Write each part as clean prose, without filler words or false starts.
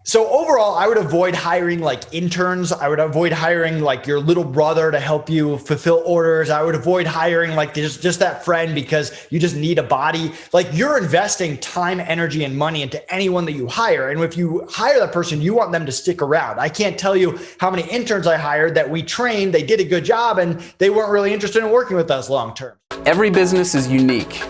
So overall, I would avoid hiring like interns. I would avoid hiring like your little brother to help you fulfill orders. I would avoid hiring like just that friend because you just need a body. Like you're investing time, energy, and money into anyone that you hire. And if you hire that person, you want them to stick around. I can't tell you how many interns I hired that we trained, they did a good job, and they weren't really interested in working with us long term. Every business is unique.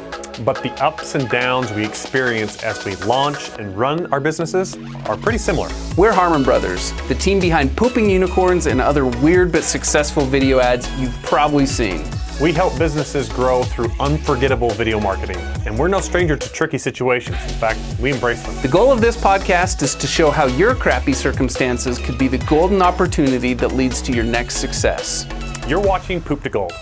But the ups and downs we experience as we launch and run our businesses are pretty similar. We're Harmon Brothers, the team behind Pooping Unicorns and other weird but successful video ads you've probably seen. We help businesses grow through unforgettable video marketing, and we're no stranger to tricky situations. In fact, we embrace them. The goal of this podcast is to show how your crappy circumstances could be the golden opportunity that leads to your next success. You're watching Poop to Gold.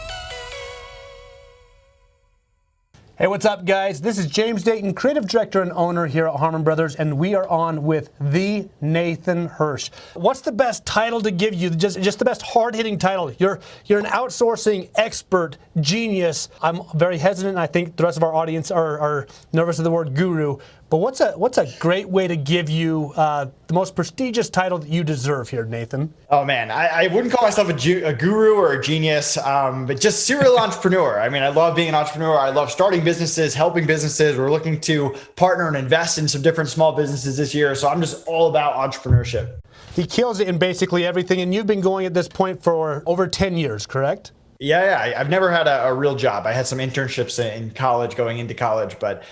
Hey, what's up, guys? This is James Dayton, creative director and owner here at Harmon Brothers, and we are on with the Nathan Hirsch. What's the best title to give you? Just the best hard-hitting title. You're an outsourcing expert, genius. I'm very hesitant. I think the rest of our audience are nervous of the word guru. But what's a great way to give you the most prestigious title that you deserve here, Nathan? Oh man, I wouldn't call myself a guru or a genius, but just serial entrepreneur. I mean, I love being an entrepreneur. I love starting businesses, helping businesses. We're looking to partner and invest in some different small businesses this year. So I'm just all about entrepreneurship. He kills it in basically everything, and you've been going at this point for over 10 years, correct? Yeah. I've never had a real job. I had some internships in college, going into college, but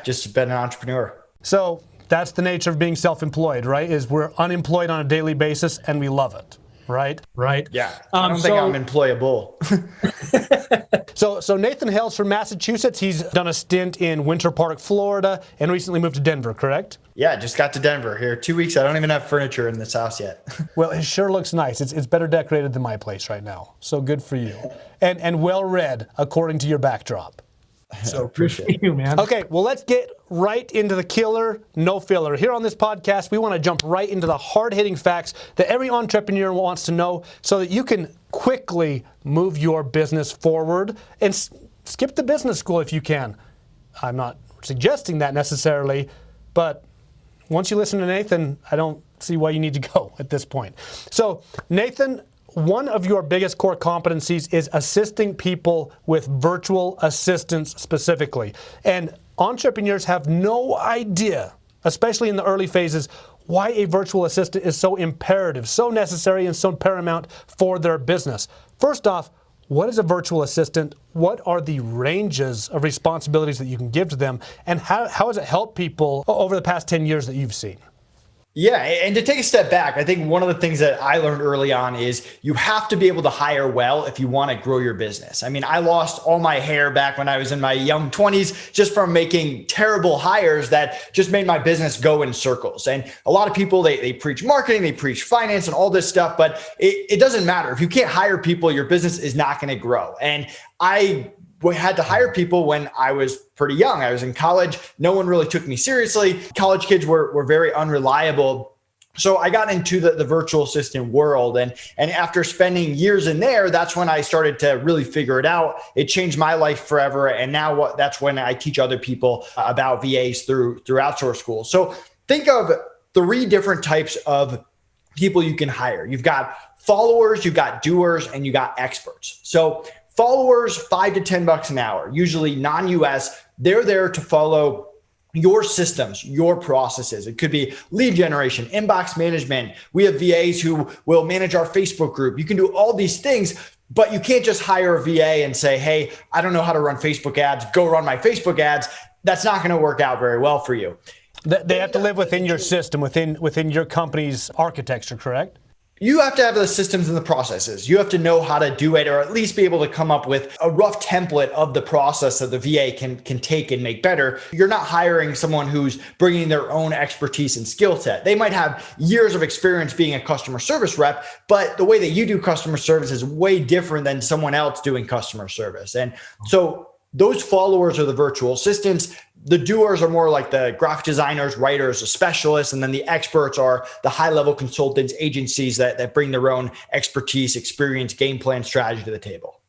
just been an entrepreneur. So that's the nature of being self-employed, right? Is we're unemployed on a daily basis and we love it, right? Right. Yeah. I don't think I'm employable. So Nathan hails from Massachusetts. He's done a stint in Winter Park, Florida, and recently moved to Denver, correct? Yeah, just got to Denver here 2 weeks. I don't even have furniture in this house yet. Well, it sure looks nice. It's better decorated than my place right now. So good for you. And well read, according to your backdrop. So appreciate you, man. Okay, well, let's get right into the killer, no filler. Here on this podcast, we want to jump right into the hard-hitting facts that every entrepreneur wants to know so that you can quickly move your business forward and skip the business school if you can. I'm not suggesting that necessarily, but once you listen to Nathan, I don't see why you need to go at this point. So, Nathan, one of your biggest core competencies is assisting people with virtual assistants specifically. And entrepreneurs have no idea, especially in the early phases, why a virtual assistant is so imperative, so necessary, and so paramount for their business. First off, what is a virtual assistant? What are the ranges of responsibilities that you can give to them? And how has it helped people over the past 10 years that you've seen? Yeah, and to take a step back, I think one of the things that I learned early on is you have to be able to hire well if you want to grow your business. I mean, I lost all my hair back when I was in my young 20s just from making terrible hires that just made my business go in circles. And a lot of people, they preach marketing, they preach finance and all this stuff, but it doesn't matter. If you can't hire people, your business is not going to grow. And I had to hire people when I was pretty young. I was in college. No one really took me seriously. College kids were very unreliable. So I got into the virtual assistant world. And after spending years in there, that's when I started to really figure it out. It changed my life forever. And now that's when I teach other people about VAs through outsource schools. So think of 3 different types of people you can hire. You've got followers, you've got doers, and you got experts. So followers, $5 to $10 an hour, usually non-US. They're there to follow your systems, your processes. It could be lead generation, inbox management. We have VAs who will manage our Facebook group. You can do all these things, but you can't just hire a VA and say, hey, I don't know how to run Facebook ads. Go run my Facebook ads. That's not going to work out very well for you. They have to live within your system, within your company's architecture, correct? You have to have the systems and the processes. You have to know how to do it, or at least be able to come up with a rough template of the process that the VA can take and make better. You're not hiring someone who's bringing their own expertise and skill set. They might have years of experience being a customer service rep, but the way that you do customer service is way different than someone else doing customer service. And so those followers are the virtual assistants. The doers are more like the graphic designers, writers, the specialists, and then the experts are the high-level consultants, agencies that bring their own expertise, experience, game plan, strategy to the table.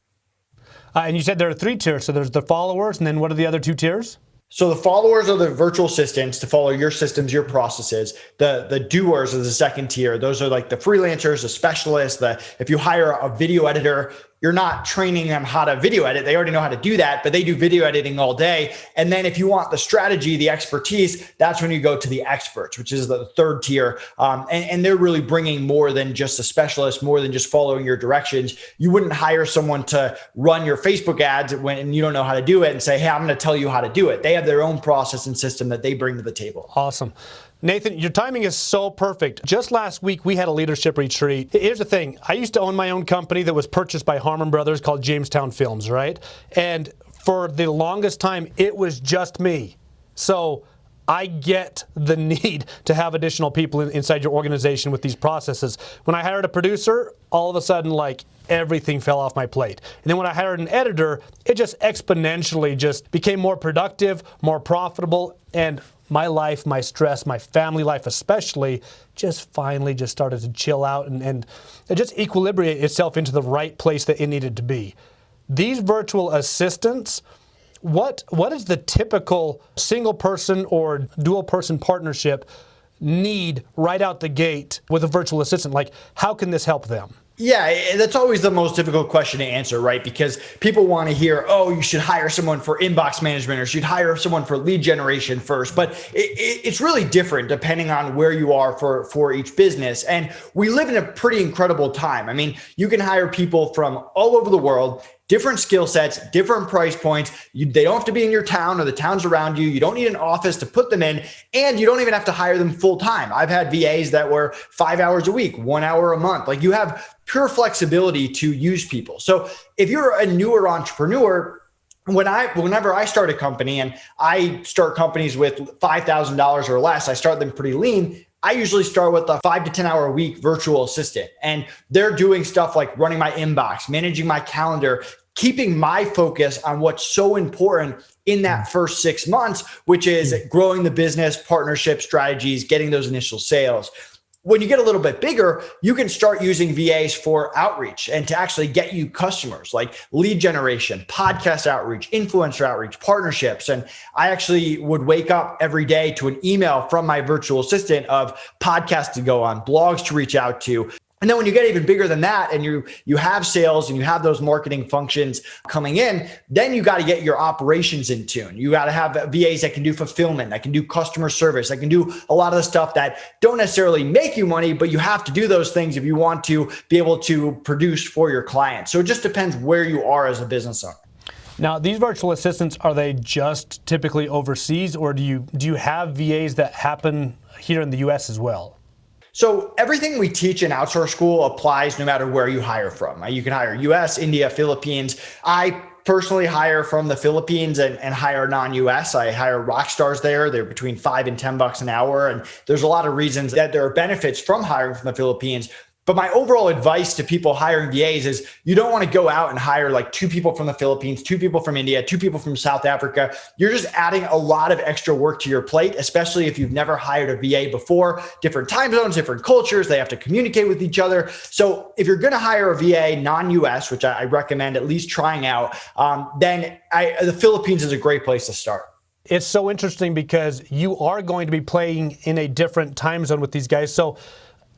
And you said there are 3 tiers. So there's the followers, and then what are the other 2 tiers? So the followers are the virtual assistants to follow your systems, your processes. The doers are the second tier. Those are like the freelancers, the specialists. If you hire a video editor, you're not training them how to video edit. They already know how to do that, but they do video editing all day. And then if you want the strategy, the expertise, that's when you go to the experts, which is the third tier. And they're really bringing more than just a specialist, more than just following your directions. You wouldn't hire someone to run your Facebook ads when you don't know how to do it and say, hey, I'm going to tell you how to do it. They have their own process and system that they bring to the table. Awesome. Nathan, your timing is so perfect. Just last week, we had a leadership retreat. Here's the thing. I used to own my own company that was purchased by Harmon Brothers called Jamestown Films, right? And for the longest time, it was just me. So I get the need to have additional people inside your organization with these processes. When I hired a producer, all of a sudden, like, everything fell off my plate. And then when I hired an editor, it just exponentially just became more productive, more profitable, and my life, my stress, my family life especially, just finally just started to chill out and it just equilibrate itself into the right place that it needed to be. These virtual assistants, what is the typical single person or dual person partnership need right out the gate with a virtual assistant? Like, how can this help them? Yeah, that's always the most difficult question to answer, right? Because people want to hear, oh, you should hire someone for inbox management or you should hire someone for lead generation first. But it's really different depending on where you are for each business. And we live in a pretty incredible time. I mean, you can hire people from all over the world, different skill sets, different price points. They don't have to be in your town or the towns around you. You don't need an office to put them in, and you don't even have to hire them full time. I've had VAs that were 5 hours a week, 1 hour a month. Like, you have pure flexibility to use people. So if you're a newer entrepreneur, whenever I start a company, and I start companies with $5,000 or less, I start them pretty lean. I usually start with a 5 to 10 hour a week virtual assistant, and they're doing stuff like running my inbox, managing my calendar, keeping my focus on what's so important in that first 6 months, which is growing the business, partnership strategies, getting those initial sales. When you get a little bit bigger, you can start using VAs for outreach and to actually get you customers, like lead generation, podcast outreach, influencer outreach, partnerships. And I actually would wake up every day to an email from my virtual assistant of podcasts to go on, blogs to reach out to. And then when you get even bigger than that and you have sales and you have those marketing functions coming in, then you got to get your operations in tune. You got to have VAs that can do fulfillment, that can do customer service, that can do a lot of the stuff that don't necessarily make you money, but you have to do those things if you want to be able to produce for your clients. So it just depends where you are as a business owner. Now, these virtual assistants, are they just typically overseas, or do you have VAs that happen here in the US as well? So everything we teach in Outsource School applies no matter where you hire from. You can hire US, India, Philippines. I personally hire from the Philippines and hire non-US. I hire rock stars there. They're between $5 and $10 an hour. And there's a lot of reasons that there are benefits from hiring from the Philippines. But my overall advice to people hiring VAs is you don't want to go out and hire like 2 people from the Philippines, 2 people from India, 2 people from South Africa. You're just adding a lot of extra work to your plate, especially if you've never hired a VA before. Different time zones, different cultures, they have to communicate with each other. So if you're going to hire a VA non-US, which I recommend at least trying out, then the Philippines is a great place to start. It's so interesting because you are going to be playing in a different time zone with these guys. So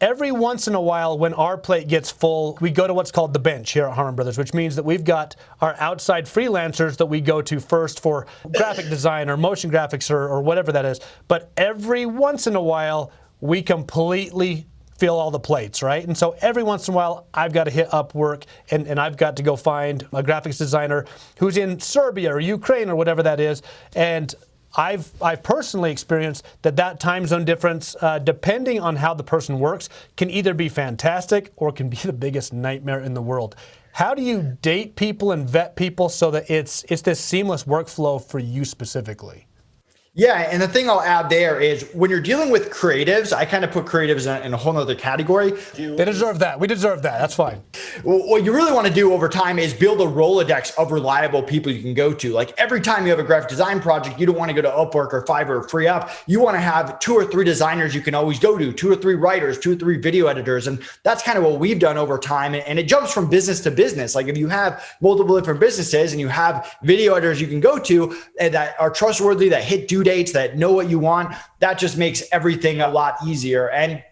every once in a while, when our plate gets full, we go to what's called the bench here at Harmon Brothers, which means that we've got our outside freelancers that we go to first for graphic design or motion graphics or whatever that is. But every once in a while, we completely fill all the plates, right? And so every once in a while, I've got to hit Upwork and I've got to go find a graphics designer who's in Serbia or Ukraine or whatever that is. And I've personally experienced that time zone difference, depending on how the person works, can either be fantastic or can be the biggest nightmare in the world. How do you date people and vet people so that it's this seamless workflow for you specifically? Yeah, and the thing I'll add there is when you're dealing with creatives, I kind of put creatives in a whole nother category. They deserve that. We deserve that. That's fine. What you really want to do over time is build a Rolodex of reliable people you can go to. Like every time you have a graphic design project, you don't want to go to Upwork or Fiverr or FreeUp. You want to have 2 or 3 designers you can always go to, 2 or 3 writers, 2 or 3 video editors. And that's kind of what we've done over time. And it jumps from business to business. Like if you have multiple different businesses and you have video editors you can go to that are trustworthy, that hit due dates, that know what you want, that just makes everything a lot easier. And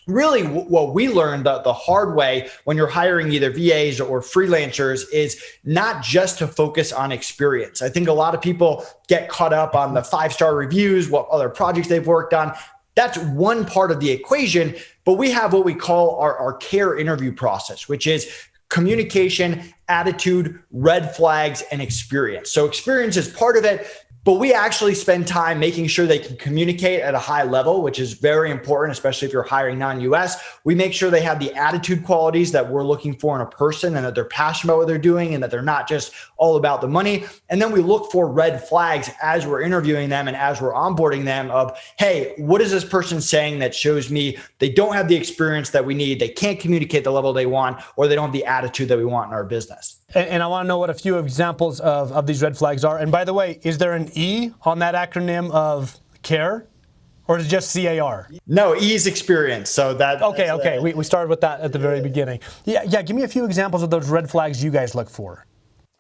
really what we learned the hard way when you're hiring either VAs or freelancers is not just to focus on experience. I think a lot of people get caught up on the 5-star reviews, what other projects they've worked on. That's one part of the equation, but we have what we call our care interview process, which is communication, attitude, red flags, and experience. So experience is part of it, but we actually spend time making sure they can communicate at a high level, which is very important, especially if you're hiring non-US. We make sure they have the attitude qualities that we're looking for in a person and that they're passionate about what they're doing and that they're not just all about the money. And then we look for red flags as we're interviewing them and as we're onboarding them of, hey, what is this person saying that shows me they don't have the experience that we need, they can't communicate the level they want, or they don't have the attitude that we want in our business. And I want to know what a few examples of these red flags are. And by the way, is there an E on that acronym of CARE? Or is it just CAR? No, E is experience. So that. Okay. We started with that at the very beginning. Yeah. Give me a few examples of those red flags you guys look for.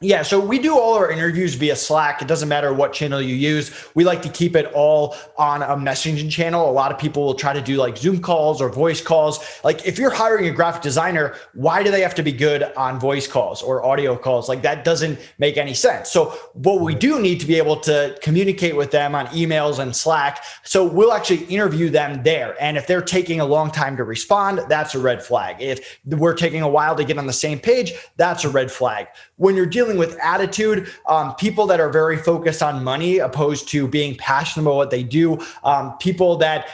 Yeah, so we do all our interviews via Slack. It doesn't matter what channel you use. We like to keep it all on a messaging channel. A lot of people will try to do like Zoom calls or voice calls. Like if you're hiring a graphic designer, why do they have to be good on voice calls or audio calls? Like that doesn't make any sense. So what we do need to be able to communicate with them on emails and Slack. So we'll actually interview them there. And if they're taking a long time to respond, that's a red flag. If we're taking a while to get on the same page, that's a red flag. When you're dealing with attitude, people that are very focused on money opposed to being passionate about what they do, people that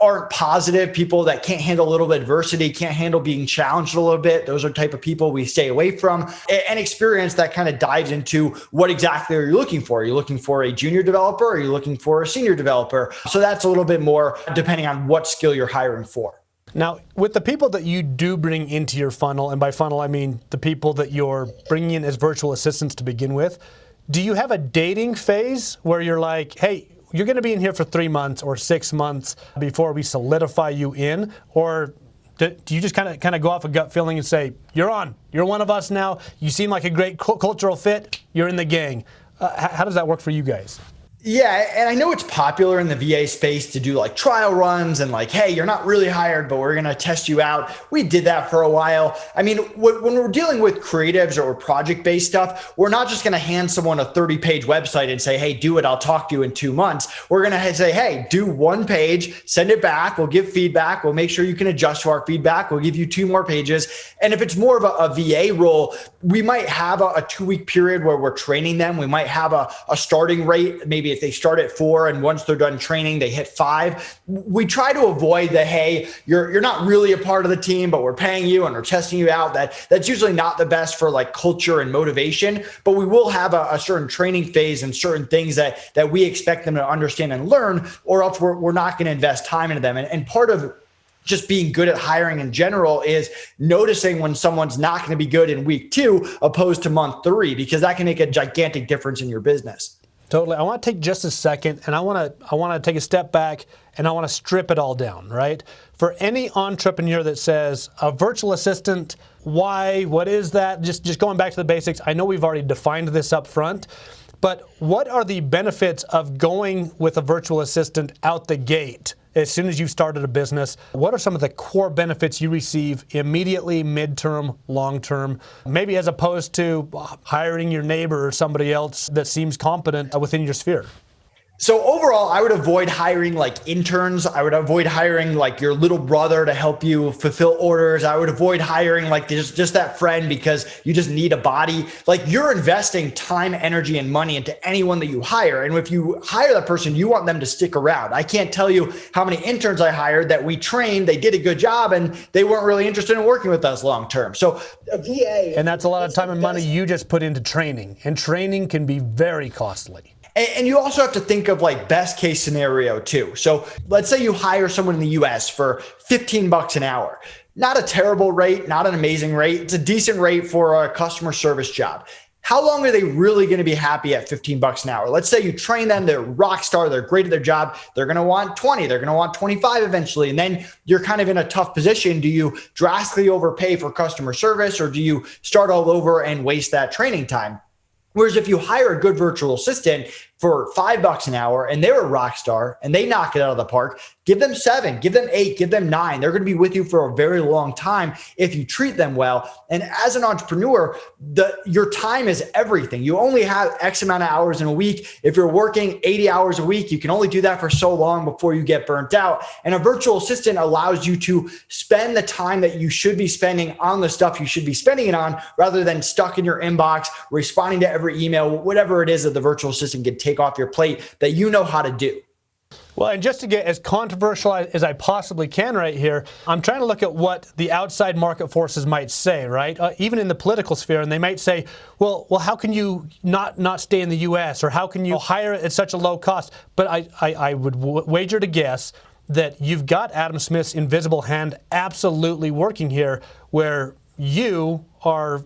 aren't positive, people that can't handle a little bit of adversity, can't handle being challenged a little bit. Those are the type of people we stay away from. And experience that kind of dives into what exactly are you looking for? Are you looking for a junior developer? Or are you looking for a senior developer? So that's a little bit more depending on what skill you're hiring for. Now, with the people that you do bring into your funnel, and by funnel, I mean the people that you're bringing in as virtual assistants to begin with, do you have a dating phase where you're like, hey, you're going to be in here for 3 months or 6 months before we solidify you in? Or do you just kind of go off a gut feeling and say, you're on, you're one of us now, you seem like a great cultural fit, you're in the gang? How does that work for you guys? Yeah, and I know it's popular in the VA space to do like trial runs and like, hey, you're not really hired, but we're going to test you out. We did that for a while. I mean, when we're dealing with creatives or project-based stuff, we're not just going to hand someone a 30-page website and say, hey, do it, I'll talk to you in 2 months. We're going to say, hey, do 1 page, send it back, we'll give feedback, we'll make sure you can adjust to our feedback, we'll give you 2 more pages. And if it's more of a VA role, we might have a 2-week period where we're training them. We might have a starting rate, maybe if they start at 4 and once they're done training, they hit 5. We try to avoid the, hey, you're not really a part of the team, but we're paying you and we're testing you out. That's usually not the best for like culture and motivation, but we will have a certain training phase and certain things that we expect them to understand and learn, or else we're not going to invest time into them. And part of just being good at hiring in general is noticing when someone's not going to be good in week 2 opposed to month 3, because that can make a gigantic difference in your business. Totally. I want to take just a second and I want to take a step back and I want to strip it all down, right? For any entrepreneur that says a virtual assistant, why, what is that? Just going back to the basics. I know we've already defined this up front, but what are the benefits of going with a virtual assistant out the gate? As soon as you've started a business, what are some of the core benefits you receive immediately, midterm, long-term, maybe as opposed to hiring your neighbor or somebody else that seems competent within your sphere? So overall, I would avoid hiring like interns. I would avoid hiring like your little brother to help you fulfill orders. I would avoid hiring like just that friend because you just need a body. Like you're investing time, energy, and money into anyone that you hire. And if you hire that person, you want them to stick around. I can't tell you how many interns I hired that we trained, they did a good job, and they weren't really interested in working with us long-term. So a VA. And that's a lot of time and money you just put into training. And training can be very costly. And you also have to think of like best case scenario too. So let's say you hire someone in the US for $15 an hour. Not a terrible rate, not an amazing rate. It's a decent rate for a customer service job. How long are they really going to be happy at $15 an hour? Let's say you train them, they're rock star, they're great at their job. They're going to want 20, they're going to want 25 eventually. And then you're kind of in a tough position. Do you drastically overpay for customer service, or do you start all over and waste that training time? Whereas if you hire a good virtual assistant for $5 an hour and they're a rock star and they knock it out of the park, give them 7, give them 8, give them 9. They're going to be with you for a very long time if you treat them well. And as an entrepreneur, your time is everything. You only have X amount of hours in a week. If you're working 80 hours a week, you can only do that for so long before you get burnt out. And a virtual assistant allows you to spend the time that you should be spending on the stuff you should be spending it on, rather than stuck in your inbox, responding to every email, whatever it is that the virtual assistant can take off your plate that you know how to do. Well, and just to get as controversial as I possibly can right here, I'm trying to look at what the outside market forces might say, right? Even in the political sphere, and they might say, well, how can you not stay in the U.S., or how can you hire at such a low cost? But I would wager to guess that you've got Adam Smith's invisible hand absolutely working here, where you are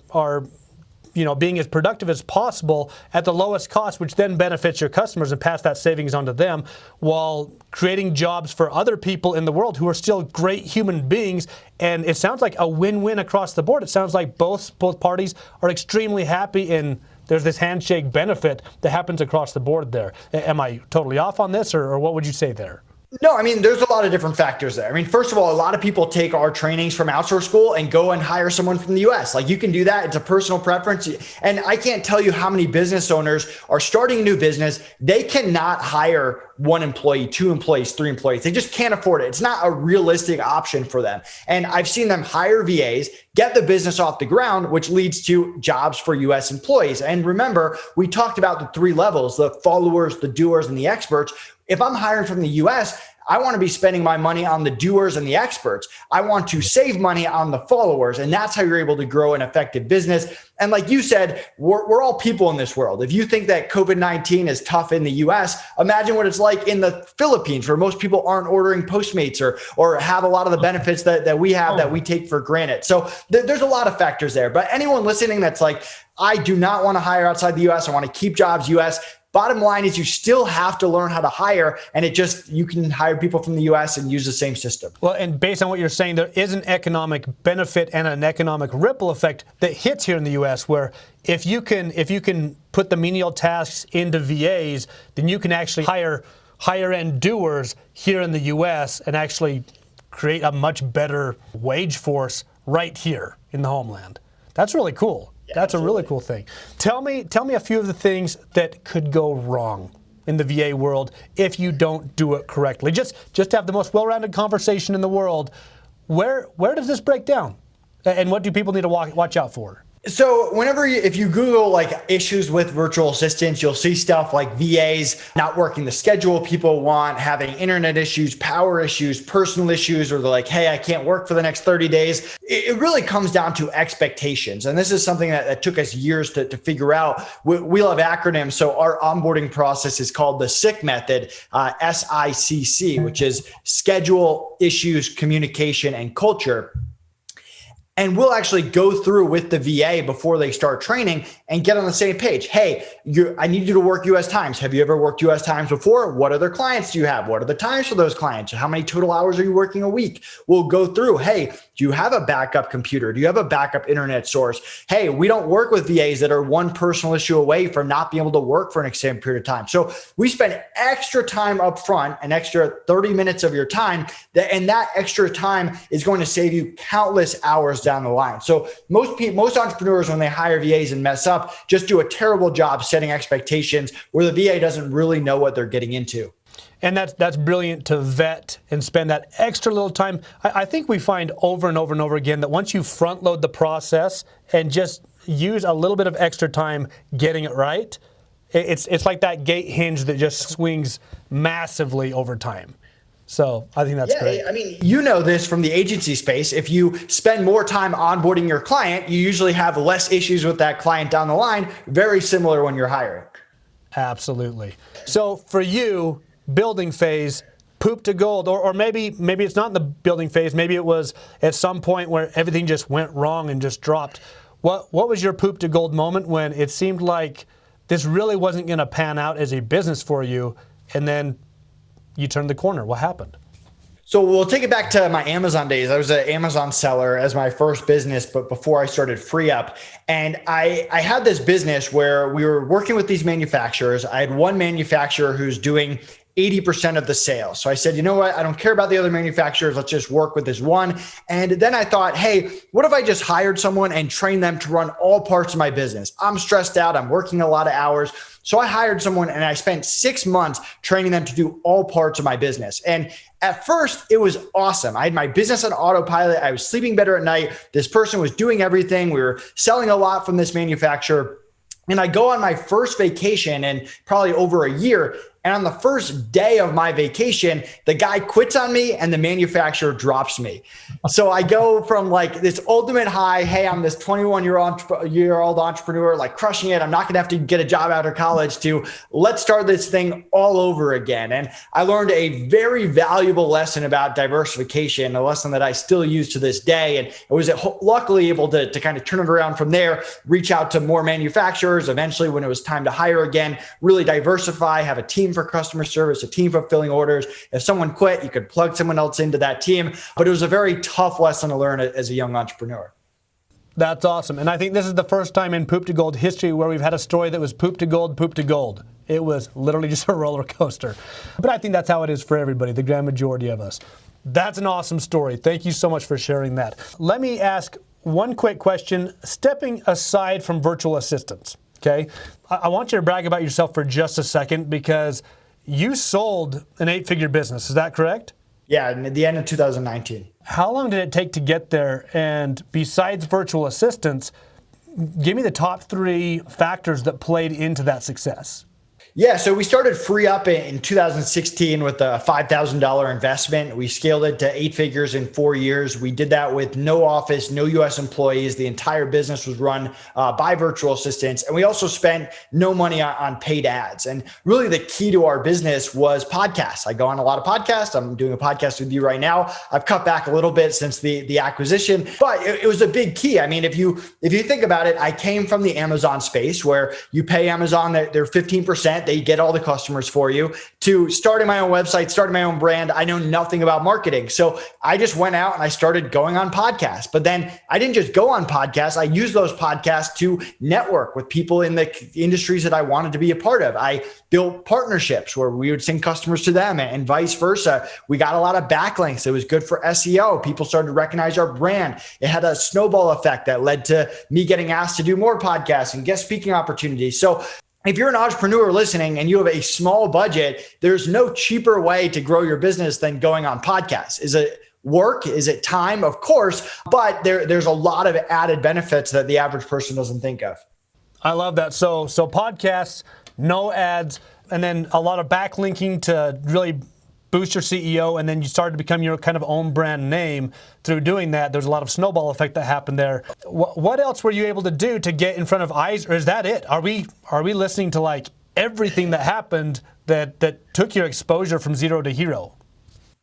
being as productive as possible at the lowest cost, which then benefits your customers and pass that savings on to them, while creating jobs for other people in the world who are still great human beings. And it sounds like a win-win across the board. It sounds like both parties are extremely happy, and there's this handshake benefit that happens across the board there. Am I totally off on this, or what would you say there? No, I mean, there's a lot of different factors there. I mean, first of all, a lot of people take our trainings from outsource school and go and hire someone from the US. Like, you can do that. It's a personal preference. And I can't tell you how many business owners are starting a new business. They cannot hire 1 employee, 2 employees, 3 employees. They just can't afford it. It's not a realistic option for them. And I've seen them hire VAs, get the business off the ground, which leads to jobs for US employees. And remember, we talked about the 3 levels: the followers, the doers, and the experts. If I'm hiring from the US, I want to be spending my money on the doers and the experts. I want to save money on the followers. And that's how you're able to grow an effective business. And like you said, we're all people in this world. If you think that COVID-19 is tough in the US, imagine what it's like in the Philippines, where most people aren't ordering Postmates or have a lot of the benefits that we have that we take for granted. So there's a lot of factors there. But anyone listening that's like, I do not want to hire outside the US, I want to keep jobs US. Bottom line is, you still have to learn how to hire, and you can hire people from the US and use the same system. Well, and based on what you're saying, there is an economic benefit and an economic ripple effect that hits here in the US, where if you can put the menial tasks into VAs, then you can actually hire higher end doers here in the US and actually create a much better wage force right here in the homeland. That's really cool. That's absolutely a really cool thing. Tell me a few of the things that could go wrong in the VA world if you don't do it correctly. Just to have the most well-rounded conversation in the world. Where does this break down? And what do people need to watch out for? So if you Google like issues with virtual assistants, you'll see stuff like VAs not working the schedule people want, having internet issues, power issues, personal issues, or they're like, hey, I can't work for the next 30 days. It really comes down to expectations. And this is something that took us years to figure out. We love acronyms. So our onboarding process is called the SICK method, SICC, which is schedule, issues, communication, and culture. And we'll actually go through with the VA before they start training and get on the same page. Hey, I need you to work US times. Have you ever worked US times before? What other clients do you have? What are the times for those clients? How many total hours are you working a week? We'll go through, hey, do you have a backup computer? Do you have a backup internet source? Hey, we don't work with VAs that are one personal issue away from not being able to work for an extended period of time. So we spend extra time up front, an extra 30 minutes of your time, and that extra time is going to save you countless hours down the line. So most entrepreneurs, when they hire VAs and mess up, just do a terrible job setting expectations where the VA doesn't really know what they're getting into. And that's brilliant to vet and spend that extra little time. I think we find over and over and over again that once you front load the process and just use a little bit of extra time getting it right, it's like that gate hinge that just swings massively over time. So I think that's great. I mean, you know this from the agency space. If you spend more time onboarding your client, you usually have less issues with that client down the line. Very similar when you're hiring. Absolutely. So for you, building phase, poop to gold, or maybe it's not in the building phase, maybe it was at some point where everything just went wrong and just dropped. What was your poop to gold moment when it seemed like this really wasn't going to pan out as a business for you, and then you turned the corner? What happened? So we'll take it back to my Amazon days. I was an Amazon seller as my first business, but before I started FreeUp. And I had this business where we were working with these manufacturers. I had one manufacturer who's doing 80% of the sales. So I said, you know what? I don't care about the other manufacturers. Let's just work with this one. And then I thought, hey, what if I just hired someone and trained them to run all parts of my business? I'm stressed out. I'm working a lot of hours. So I hired someone and I spent 6 months training them to do all parts of my business. And at first, it was awesome. I had my business on autopilot. I was sleeping better at night. This person was doing everything. We were selling a lot from this manufacturer. And I go on my first vacation in probably over a year. And on the first day of my vacation, the guy quits on me and the manufacturer drops me. So I go from like this ultimate high, hey, I'm this 21-year-old entrepreneur, like crushing it. I'm not going to have to get a job out of college, to let's start this thing all over again. And I learned a very valuable lesson about diversification, a lesson that I still use to this day. And I was luckily able to kind of turn it around from there, reach out to more manufacturers. Eventually, when it was time to hire again, really diversify, have a team for customer service, a team fulfilling orders. If someone quit, you could plug someone else into that team. But it was a very tough lesson to learn as a young entrepreneur. That's awesome. And I think this is the first time in Poop to Gold history where we've had a story that was poop to gold, poop to gold. It was literally just a roller coaster. But I think that's how it is for everybody, the grand majority of us. That's an awesome story. Thank you so much for sharing that. Let me ask one quick question, stepping aside from virtual assistants. Okay, I want you to brag about yourself for just a second, because you sold an 8-figure business. Is that correct? Yeah, at the end of 2019. How long did it take to get there? And besides virtual assistants, give me the top 3 factors that played into that success. Yeah, so we started FreeUp in 2016 with a $5,000 investment. We scaled it to 8 figures in 4 years. We did that with no office, no US employees. The entire business was run by virtual assistants. And we also spent no money on paid ads. And really the key to our business was podcasts. I go on a lot of podcasts. I'm doing a podcast with you right now. I've cut back a little bit since the acquisition, but it was a big key. I mean, if you think about it, I came from the Amazon space where you pay Amazon their 15%. They get all the customers for you, to starting my own website, starting my own brand. I know nothing about marketing. So I just went out and I started going on podcasts. But then I didn't just go on podcasts. I used those podcasts to network with people in the industries that I wanted to be a part of. I built partnerships where we would send customers to them and vice versa. We got a lot of backlinks. It was good for SEO. People started to recognize our brand. It had a snowball effect that led to me getting asked to do more podcasts and guest speaking opportunities. So if you're an entrepreneur listening and you have a small budget, there's no cheaper way to grow your business than going on podcasts. Is it work? Is it time? Of course, but there's a lot of added benefits that the average person doesn't think of. I love that. So podcasts, no ads, and then a lot of backlinking to really boost your CEO, and then you started to become your kind of own brand name through doing that. There's a lot of snowball effect that happened there. What else were you able to do to get in front of eyes, or is that it? Are we listening to like everything that happened that took your exposure from zero to hero?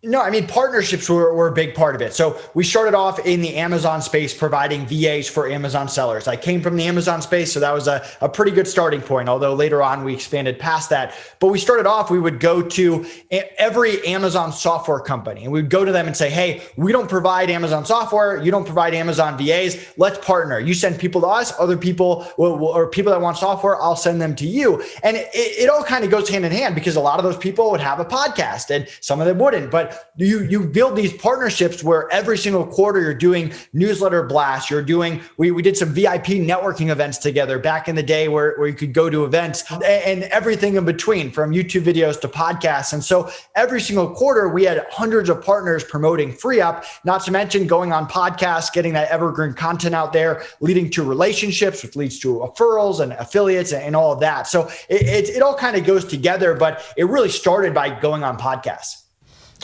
No, I mean, partnerships were a big part of it. So we started off in the Amazon space providing VAs for Amazon sellers. I came from the Amazon space, so that was a pretty good starting point, although later on we expanded past that. But we started off, we would go to every Amazon software company and we'd go to them and say, hey, we don't provide Amazon software. You don't provide Amazon VAs. Let's partner. You send people to us, other people or people that want software, I'll send them to you. And it all kind of goes hand in hand, because a lot of those people would have a podcast and some of them wouldn't. But you build these partnerships where every single quarter you're doing newsletter blasts. We did some VIP networking events together back in the day where you could go to events and everything in between, from YouTube videos to podcasts. And so every single quarter we had hundreds of partners promoting FreeUp, not to mention going on podcasts, getting that evergreen content out there, leading to relationships, which leads to referrals and affiliates and all of that. So it all kind of goes together, but it really started by going on podcasts.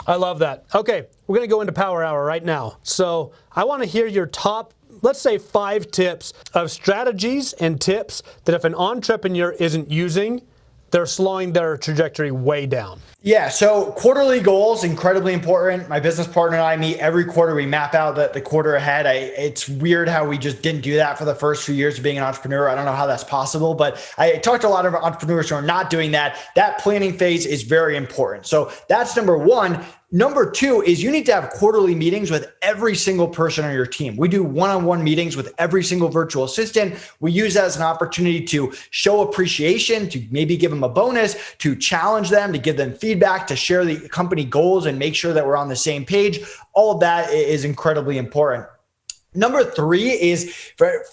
I love that. Okay, we're going to go into Power Hour right now. So I want to hear your top, let's say 5 tips of strategies and tips that if an entrepreneur isn't using, they're slowing their trajectory way down? Yeah, so quarterly goals, incredibly important. My business partner and I meet every quarter. We map out the quarter ahead. It's weird how we just didn't do that for the first few years of being an entrepreneur. I don't know how that's possible, but I talked to a lot of entrepreneurs who are not doing that. That planning phase is very important. So that's number one. Number two is you need to have quarterly meetings with every single person on your team. We do one-on-one meetings with every single virtual assistant. We use that as an opportunity to show appreciation, to maybe give them a bonus, to challenge them, to give them feedback, to share the company goals and make sure that we're on the same page. All of that is incredibly important. Number three is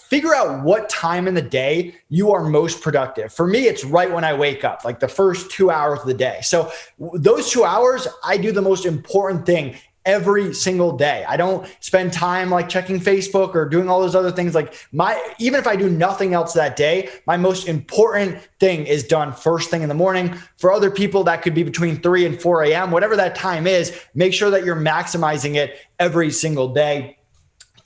figure out what time in the day you are most productive. For me, it's right when I wake up, like the first 2 hours of the day. So those 2 hours, I do the most important thing every single day. I don't spend time like checking Facebook or doing all those other things. Like even if I do nothing else that day, my most important thing is done first thing in the morning. For other people, that could be between 3 and 4 a.m., whatever that time is, make sure that you're maximizing it every single day.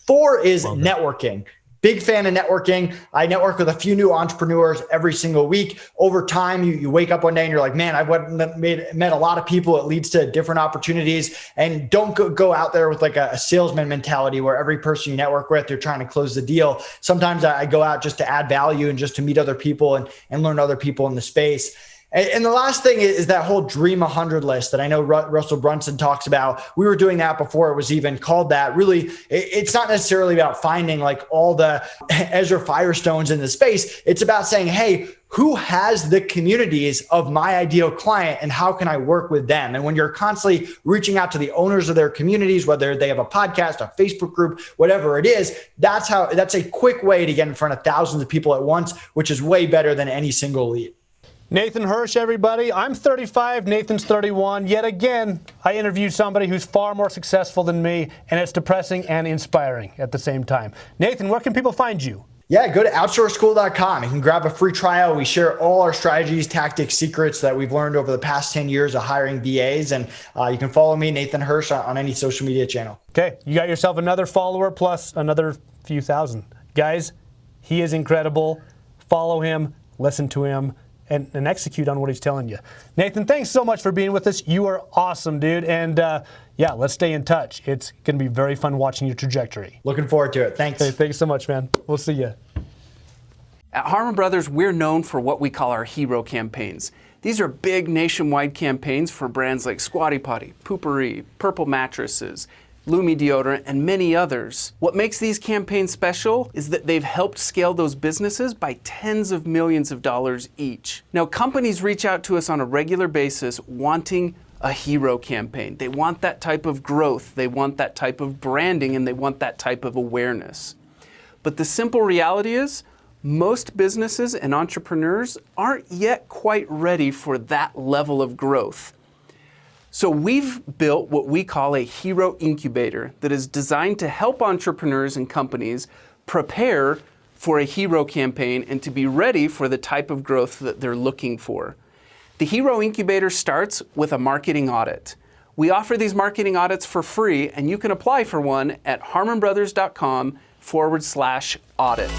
4 is networking. Big fan of networking. I network with a few new entrepreneurs every single week. Over time, you wake up one day and you're like, man, I've met a lot of people. It leads to different opportunities. And don't go out there with like a salesman mentality where every person you network with, you're trying to close the deal. Sometimes I go out just to add value and just to meet other people and learn other people in the space. And the last thing is that whole Dream 100 list that I know Russell Brunson talks about. We were doing that before it was even called that. Really, it's not necessarily about finding like all the Ezra Firestones in the space. It's about saying, hey, who has the communities of my ideal client and how can I work with them? And when you're constantly reaching out to the owners of their communities, whether they have a podcast, a Facebook group, whatever it is, that's a quick way to get in front of thousands of people at once, which is way better than any single lead. Nathan Hirsch, everybody. I'm 35, Nathan's 31. Yet again, I interviewed somebody who's far more successful than me, and it's depressing and inspiring at the same time. Nathan, where can people find you? Yeah, go to outsourceschool.com. You can grab a free trial. We share all our strategies, tactics, secrets that we've learned over the past 10 years of hiring VAs. And you can follow me, Nathan Hirsch, on any social media channel. Okay, you got yourself another follower plus another few thousand. Guys, he is incredible. Follow him, listen to him, and execute on what he's telling you. Nathan, thanks so much for being with us. You are awesome, dude. And yeah, let's stay in touch. It's going to be very fun watching your trajectory. Looking forward to it. Thanks. Hey, thanks so much, man. We'll see you. At Harmon Brothers, we're known for what we call our hero campaigns. These are big nationwide campaigns for brands like Squatty Potty, Poopery, Purple Mattresses, Lumi deodorant, and many others. What makes these campaigns special is that they've helped scale those businesses by tens of millions of dollars each. Now, companies reach out to us on a regular basis wanting a hero campaign. They want that type of growth, they want that type of branding, and they want that type of awareness. But the simple reality is, most businesses and entrepreneurs aren't yet quite ready for that level of growth. So we've built what we call a hero incubator that is designed to help entrepreneurs and companies prepare for a hero campaign and to be ready for the type of growth that they're looking for. The hero incubator starts with a marketing audit. We offer these marketing audits for free, and you can apply for one at harmonbrothers.com/audit.